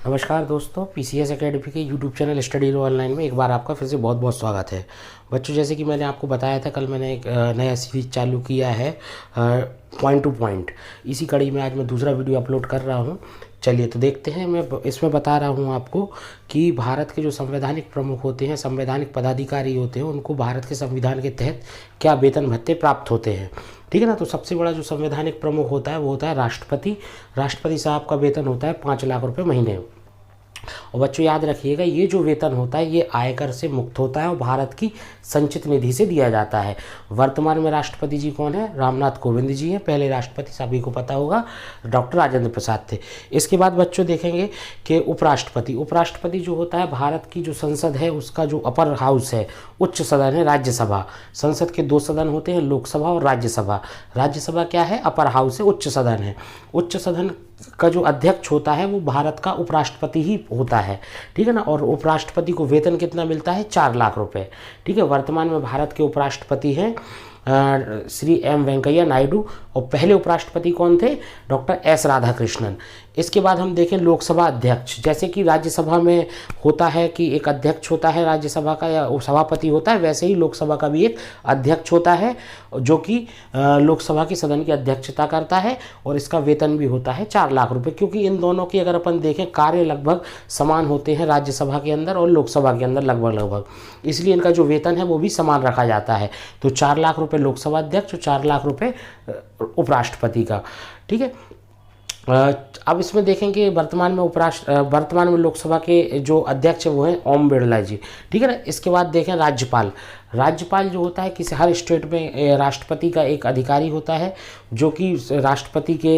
नमस्कार दोस्तों, PCS academy के यूट्यूब चैनल स्टडी लो ऑनलाइन में एक बार आपका फिर से बहुत बहुत स्वागत है। बच्चों, जैसे कि मैंने आपको बताया था, कल मैंने एक नया सीरीज चालू किया है पॉइंट टू पॉइंट। इसी कड़ी में आज मैं दूसरा वीडियो अपलोड कर रहा हूं। चलिए तो देखते हैं। मैं इसमें बता रहा हूं आपको कि भारत के जो संवैधानिक प्रमुख होते हैं, संवैधानिक पदाधिकारी होते हैं, उनको भारत के संविधान के तहत क्या वेतन भत्ते प्राप्त होते हैं। ठीक है ना। तो सबसे बड़ा जो संवैधानिक प्रमुख होता है वो होता है राष्ट्रपति। राष्ट्रपति साहब का वेतन होता है 5 लाख रुपए महीने। और बच्चों याद रखिएगा, ये जो वेतन होता है ये आयकर से मुक्त होता है और भारत की संचित निधि से दिया जाता है। वर्तमान में राष्ट्रपति जी कौन है? रामनाथ कोविंद जी हैं। पहले राष्ट्रपति सभी को पता होगा डॉक्टर राजेंद्र प्रसाद थे। इसके बाद बच्चों देखेंगे कि उपराष्ट्रपति। उपराष्ट्रपति जो होता है भारत की जो संसद है उसका जो अपर हाउस है, उच्च सदन है राज्यसभा। संसद के 2 सदन होते हैं, लोकसभा और राज्यसभा। राज्यसभा क्या है? अपर हाउस है, उच्च सदन है। उच्च सदन का जो अध्यक्ष होता है वो भारत का उपराष्ट्रपति ही होता है। ठीक है ना। और उपराष्ट्रपति को वेतन कितना मिलता है? 4 लाख रुपए। ठीक है। वर्तमान में भारत के उपराष्ट्रपति हैं श्री एम वेंकैया नायडू। और पहले उपराष्ट्रपति कौन थे? Doctor S Radhakrishnan. इसके बाद हम देखें लोकसभा अध्यक्ष। जैसे कि राज्यसभा में होता है कि एक अध्यक्ष होता है राज्यसभा का या सभापति होता है, वैसे ही लोकसभा का भी एक अध्यक्ष होता है जो कि लोकसभा के सदन की अध्यक्षता करता है। और इसका वेतन भी होता है 4 लाख रुपए, क्योंकि इन दोनों की अगर अपन देखें कार्य लगभग समान होते हैं राज्यसभा के अंदर और लोकसभा के अंदर लगभग, इसलिए इनका जो वेतन है वो भी समान रखा जाता है। तो 4 लाख रुपए लोकसभा अध्यक्ष और 4 लाख रुपए उपराष्ट्रपति का। ठीक है। अब इसमें देखेंगे वर्तमान में लोकसभा के जो अध्यक्ष वो हैं ओम बिरला जी। ठीक है ना। इसके बाद देखें राज्यपाल। राज्यपाल जो होता है किसी हर स्टेट में राष्ट्रपति का एक अधिकारी होता है जो कि राष्ट्रपति के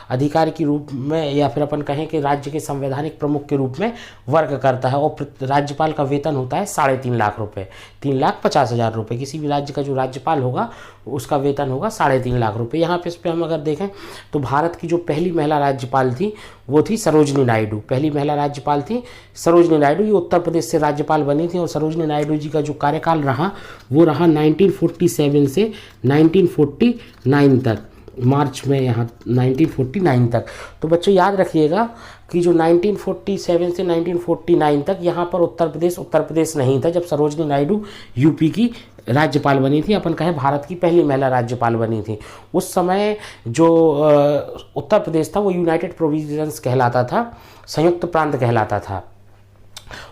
अधिकारी के रूप में या फिर अपन कहें कि राज्य के संवैधानिक प्रमुख के रूप में वर्क करता है। और राज्यपाल का वेतन होता है 3.5 लाख रुपए, 3,50,000 रुपये। किसी भी राज्य का जो राज्यपाल होगा उसका वेतन होगा 3.5 लाख रुपये। यहाँ पे इस पर हम अगर देखें तो भारत की जो पहली महिला राज्यपाल थी वो थी सरोजनी नायडू। पहली महिला राज्यपाल थी सरोजनी नायडू। ये उत्तर प्रदेश से राज्यपाल बनी थी। और सरोजनी नायडू जी का जो कार्यकाल रहा वो रहा 1947 से 1949 तक, मार्च में यहाँ 1949 तक। तो बच्चों याद रखिएगा कि जो 1947 से 1949 तक यहाँ पर उत्तर प्रदेश नहीं था जब सरोजनी नायडू यूपी की राज्यपाल बनी थी। अपन कहें भारत की पहली महिला राज्यपाल बनी थी। उस समय जो उत्तर प्रदेश था वो यूनाइटेड प्रोविंस कहलाता था, संयुक्त प्रांत कहलाता था।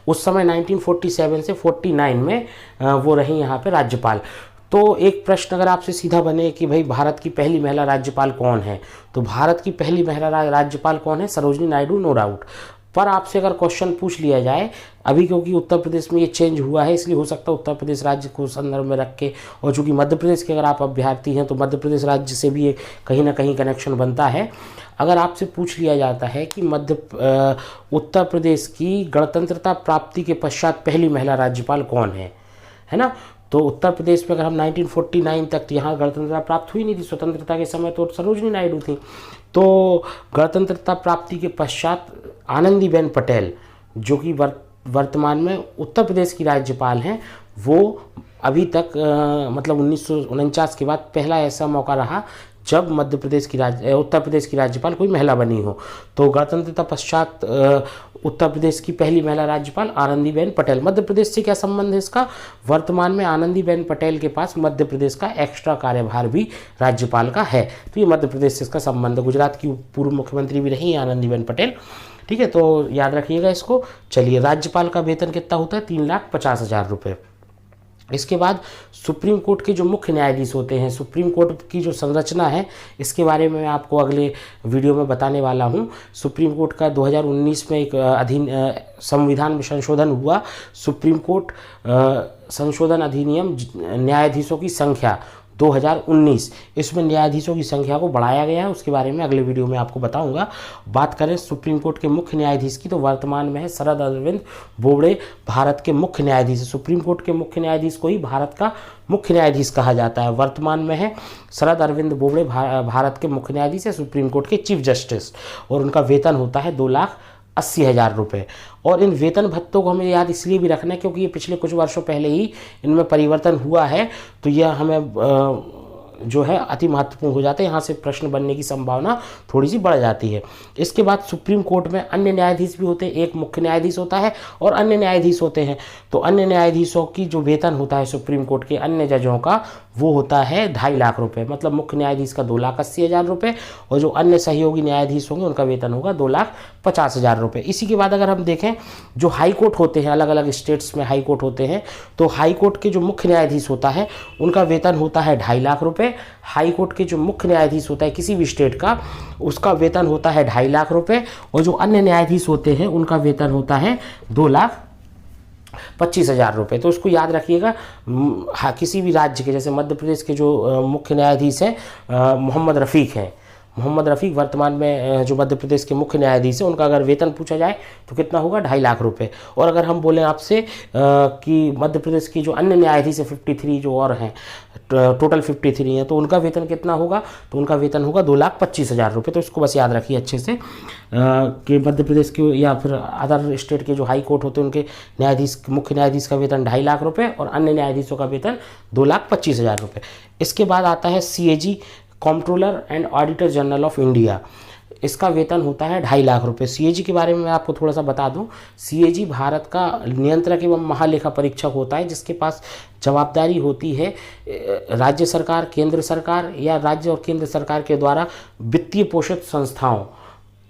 उस समय 1947 से 49 में वो रही यहाँ पे राज्यपाल। तो एक प्रश्न अगर आपसे सीधा बने कि भाई भारत की पहली महिला राज्यपाल कौन है, तो भारत की पहली महिला राज्यपाल कौन है? Sarojini Naidu, no doubt. पर आपसे अगर क्वेश्चन पूछ लिया जाए अभी, क्योंकि उत्तर प्रदेश में ये चेंज हुआ है इसलिए हो सकता है उत्तर प्रदेश राज्य को संदर्भ में रख के, और चूंकि मध्य प्रदेश के अगर आप अभ्यर्थी हैं तो मध्य प्रदेश राज्य से भी एक कहीं ना कहीं कनेक्शन बनता है। अगर आपसे पूछ लिया जाता है कि उत्तर प्रदेश की गणतंत्रता प्राप्ति के पश्चात पहली महिला राज्यपाल कौन है ना, तो उत्तर प्रदेश में अगर हम 1949 तक, यहाँ गणतंत्रता प्राप्त हुई नहीं थी, स्वतंत्रता के समय तो सरोजनी नायडू थी। तो गणतंत्रता प्राप्ति के पश्चात आनंदीबेन पटेल जो कि वर्तमान में उत्तर प्रदेश की राज्यपाल हैं, वो अभी तक मतलब 1949 के बाद पहला ऐसा मौका रहा जब उत्तर प्रदेश की राज्यपाल कोई महिला बनी हो। तो गणतंत्रता पश्चात उत्तर प्रदेश की पहली महिला राज्यपाल आनंदीबेन पटेल। मध्य प्रदेश से क्या संबंध है इसका? वर्तमान में आनंदीबेन पटेल के पास मध्य प्रदेश का एक्स्ट्रा कार्यभार भी राज्यपाल का है, तो ये मध्य प्रदेश से इसका संबंध है। गुजरात की पूर्व मुख्यमंत्री भी रही आनंदीबेन पटेल। ठीक है, तो याद रखिएगा इसको। चलिए, राज्यपाल का वेतन कितना होता है? 3,50,000 रुपये। इसके बाद सुप्रीम कोर्ट के जो मुख्य न्यायाधीश होते हैं, सुप्रीम कोर्ट की जो संरचना है इसके बारे में मैं आपको अगले वीडियो में बताने वाला हूं। सुप्रीम कोर्ट का 2019 में एक संविधान में संशोधन हुआ। सुप्रीम कोर्ट संशोधन अधिनियम न्यायाधीशों की संख्या 2019, इसमें न्यायाधीशों की संख्या को बढ़ाया गया है, उसके बारे में अगले वीडियो में आपको बताऊंगा। बात करें सुप्रीम कोर्ट के मुख्य न्यायाधीश की तो वर्तमान में है शरद अरविंद बोबड़े, भारत के मुख्य न्यायाधीश। सुप्रीम कोर्ट के मुख्य न्यायाधीश को ही भारत का मुख्य न्यायाधीश कहा जाता है। वर्तमान में है शरद अरविंद बोबड़े, भारत के मुख्य न्यायाधीश है, सुप्रीम कोर्ट के चीफ जस्टिस। और उनका वेतन होता है 2,80,000 रुपये। और इन वेतन भत्तों को हमें याद इसलिए भी रखना है क्योंकि ये पिछले कुछ वर्षों पहले ही इनमें परिवर्तन हुआ है, तो यह हमें जो है अति महत्वपूर्ण हो जाते हैं। यहाँ से प्रश्न बनने की संभावना थोड़ी सी बढ़ जाती है। इसके बाद सुप्रीम कोर्ट में अन्य न्यायाधीश भी होते हैं, एक मुख्य न्यायाधीश होता है और अन्य न्यायाधीश होते हैं। तो अन्य न्यायाधीशों की जो वेतन होता है सुप्रीम कोर्ट के अन्य जजों का, वो होता है 2.5 लाख रुपए। मतलब मुख्य न्यायाधीश का 2,80,000 रुपये और जो अन्य सहयोगी न्यायाधीश होंगे उनका वेतन होगा 2,50,000 रुपये। इसी के बाद अगर हम देखें जो हाई कोर्ट होते हैं, अलग अलग स्टेट्स में हाई कोर्ट होते हैं, तो हाई कोर्ट के जो मुख्य न्यायाधीश होता है उनका वेतन होता है 2.5 लाख रुपये। हाई कोर्ट के जो मुख्य न्यायाधीश होता है किसी भी स्टेट का, उसका वेतन होता है 2.5 लाख रुपये और जो अन्य न्यायाधीश होते हैं उनका वेतन होता है 2,25,000 रुपये। तो उसको याद रखिएगा। हाँ, किसी भी राज्य के, जैसे मध्य प्रदेश के जो मुख्य न्यायाधीश हैं मोहम्मद रफ़ीक हैं, मोहम्मद रफ़ीक वर्तमान में जो मध्य प्रदेश के मुख्य न्यायाधीश हैं, उनका अगर वेतन पूछा जाए तो कितना होगा 2.5 लाख रुपये। और अगर हम बोलें आपसे कि मध्य प्रदेश की जो अन्य न्यायाधीश है 53 जो और हैं, टोटल 53 हैं, तो उनका वेतन कितना होगा, तो उनका वेतन होगा 2,25,000 रुपये। तो इसको बस याद रखिए अच्छे से कि मध्य प्रदेश के या फिर अदर स्टेट के जो हाई कोर्ट होते हैं उनके न्यायाधीश, मुख्य न्यायाधीश का वेतन 2.5 लाख रुपये और अन्य न्यायाधीशों का वेतन 2,25,000 रुपये। इसके बाद आता है CAG, controller and auditor general of India. इसका वेतन होता है 2.5 लाख रुपये। CAG के बारे में मैं आपको थोड़ा सा बता दूं। CAG भारत का नियंत्रक एवं महालेखा परीक्षक होता है, जिसके पास जवाबदारी होती है राज्य सरकार, केंद्र सरकार या राज्य और केंद्र सरकार के द्वारा वित्तीय पोषित संस्थाओं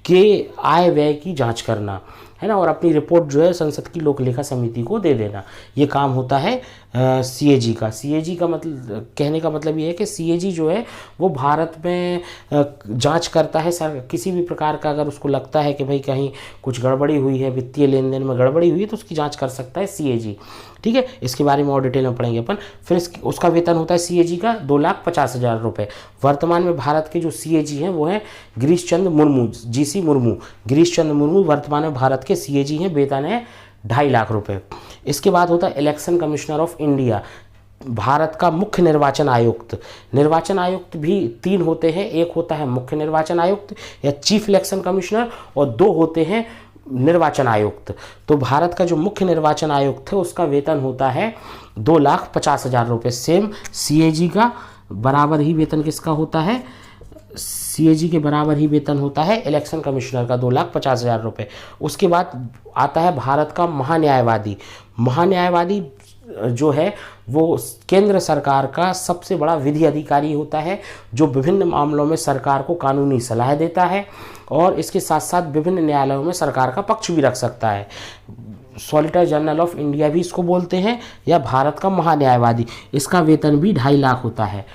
के आय व्यय की जांच करना, है ना, और अपनी रिपोर्ट जो है संसद की लोक लेखा समिति को दे देना। ये काम होता है CAG का। CAG का मतलब, कहने का मतलब ये है कि CAG जो है वो भारत में जांच करता है किसी भी प्रकार का, अगर उसको लगता है कि भाई कहीं कुछ गड़बड़ी हुई है, वित्तीय लेन देन में गड़बड़ी हुई है, तो उसकी जांच कर सकता है CAG। ठीक है, इसके बारे में और डिटेल में पढ़ेंगे अपन। फिर उसका वेतन होता है CAG का 2,50,000 रुपये। वर्तमान में भारत के जो CAG हैं वो हैं गिरीश चंद्र मुर्मू, GC मुर्मू, गिरीश चंद्र मुर्मू वर्तमान में भारत के CAG हैं, वेतन है 2.5 लाख रुपये। इसके बाद होता है election commissioner of India, Bharat का मुख्य निर्वाचन आयुक्त। निर्वाचन आयुक्त भी 3 होते हैं, एक होता है मुख्य निर्वाचन आयुक्त या चीफ इलेक्शन कमिश्नर और 2 होते हैं निर्वाचन आयुक्त। तो भारत का जो मुख्य निर्वाचन आयुक्त है उसका वेतन होता है 2,50,000 रुपये। सेम CAG का बराबर ही वेतन किसका होता है, CAG के बराबर ही वेतन होता है इलेक्शन कमिश्नर का 2,50,000 रुपये। उसके बाद आता है भारत का महान्यायवादी। महान्यायवादी जो है वो केंद्र सरकार का सबसे बड़ा विधि अधिकारी होता है, जो विभिन्न मामलों में सरकार को कानूनी सलाह देता है और इसके साथ साथ विभिन्न न्यायालयों में सरकार का पक्ष भी रख सकता है। सॉलिसिटर जनरल ऑफ इंडिया भी इसको बोलते हैं, या भारत का महान्यायवादी। इसका वेतन भी 2.5 लाख होता है।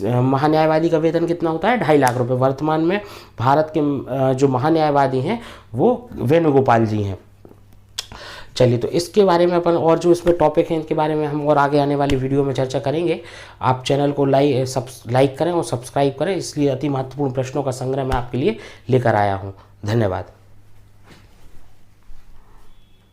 महान्यायवादी का वेतन कितना होता है, 2.5 लाख रुपये। वर्तमान में भारत के जो महान्यायवादी हैं वो वेणुगोपाल जी हैं। चलिए, तो इसके बारे में अपन और जो इसमें टॉपिक हैं इनके बारे में हम और आगे आने वाली वीडियो में चर्चा करेंगे। आप चैनल को लाइक करें और सब्सक्राइब करें, इसलिए अति महत्वपूर्ण प्रश्नों का संग्रह मैं आपके लिए लेकर आया हूँ। धन्यवाद।